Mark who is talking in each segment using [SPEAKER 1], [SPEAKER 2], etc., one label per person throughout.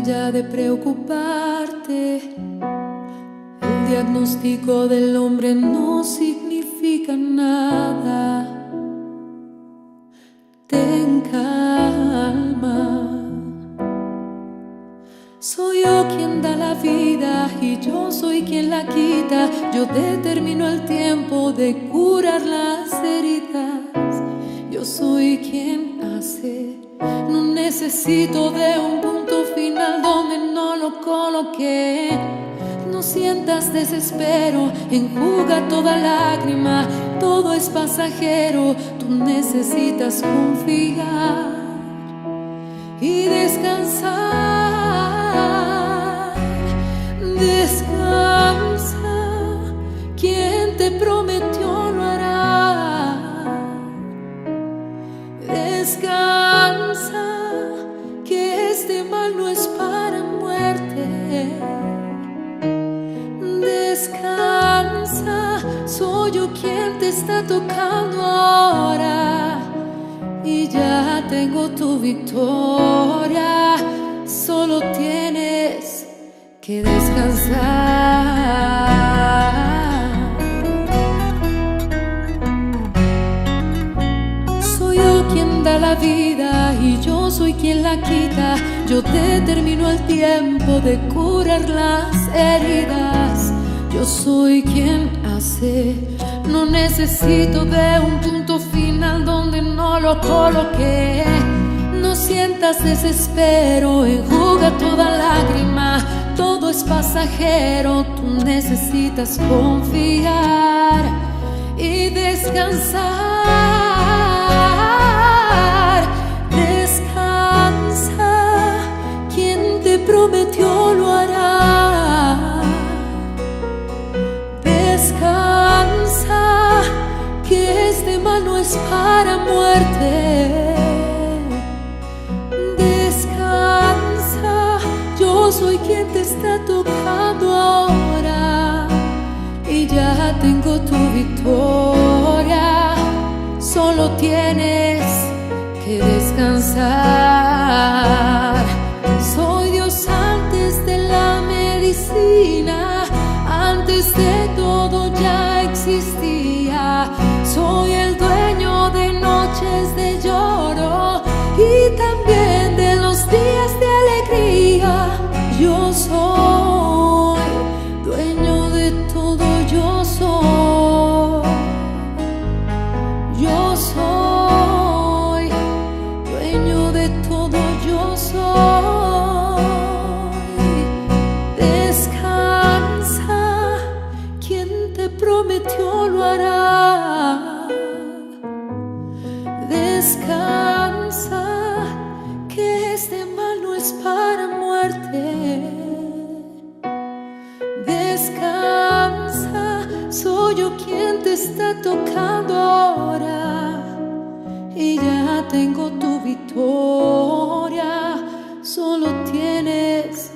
[SPEAKER 1] ya de preocuparte. El diagnóstico del hombre no significa nada. Ten calma. Soy yo quien da la vida y yo soy quien la quita. Yo determino el tiempo de curar las heridas. Yo soy quien hace. No necesito de un punto final donde no lo coloqué. No sientas desespero, enjuga toda lágrima. Todo es pasajero, tú necesitas confiar y descansar. Descansa, quien te prometió lo hará. Descansa, que este mal no es para muerte. Descansa, soy yo quien te está tocando ahora. Y ya tengo tu victoria, solo tienes que descansar. Soy yo quien da la vida y yo soy quien la quita. Yo determino el tiempo de curar las heridas. Yo soy quien hace. No necesito de un punto final donde no lo coloqué. No sientas desespero, enjuga toda lágrima. Todo es pasajero, tú necesitas confiar y descansar. Descansa, quien te prometió lo hará. Descansa, que este mal no es para muerte. Descansa, yo soy quien te está tocando ahora. Y ya tengo tu victoria, solo tienes que descansar. Soy Dios antes de la medicina, antes de todo ya existía. Soy el dueño de noches de lloro y también de los días de alegría. Yo soy dueño de todo, yo soy. Yo soy dueño de todo, yo soy. Descansa, quien te prometió lo hará. Descansa, que este mal no es para muerte. Descansa, soy yo quien te está tocando ahora. Y ya tengo tu victoria, solo tienes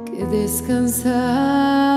[SPEAKER 1] que descansar.